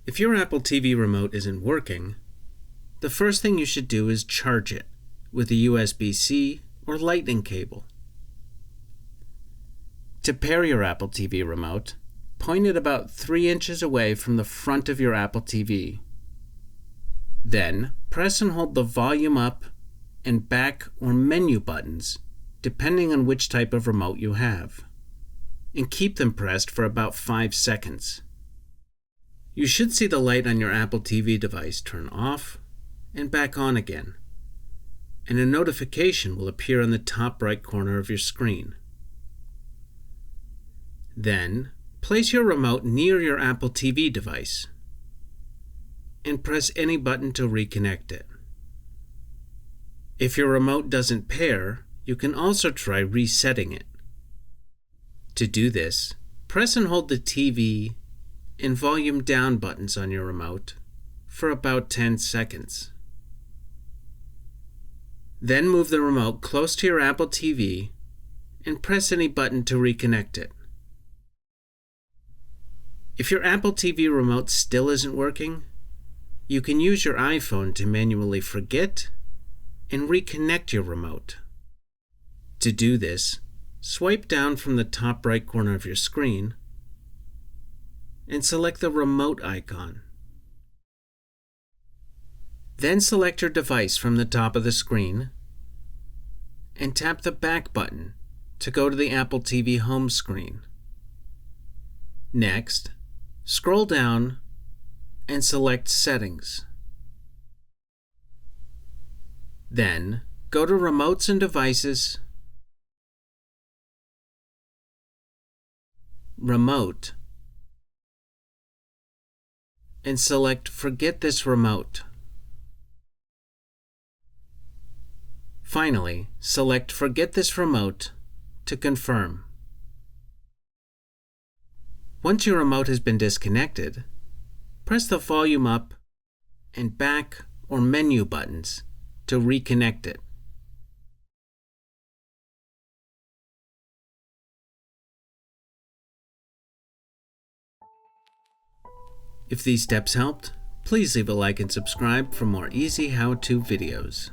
If your Apple TV remote isn't working, the first thing you should do is charge it with a USB-C or Lightning cable. To pair your Apple TV remote, point it about 3 inches away from the front of your Apple TV. Then, press and hold the volume up and back or menu buttons, depending on which type of remote you have, and keep them pressed for about 5 seconds. You should see the light on your Apple TV device turn off and back on again, and a notification will appear on the top right corner of your screen. Then, place your remote near your Apple TV device and press any button to reconnect it. If your remote doesn't pair, you can also try resetting it. To do this, press and hold the TV and volume down buttons on your remote for about 10 seconds. Then move the remote close to your Apple TV and press any button to reconnect it. If your Apple TV remote still isn't working, you can use your iPhone to manually forget and reconnect your remote. To do this, swipe down from the top right corner of your screen and select the remote icon. Then select your device from the top of the screen and tap the back button to go to the Apple TV home screen. Next, scroll down and select Settings. Then, go to Remotes and Devices, Remote, and select Forget this remote. Finally, select Forget this remote to confirm. Once your remote has been disconnected, press the volume up and back or menu buttons to reconnect it. If these steps helped, please leave a like and subscribe for more easy how-to videos.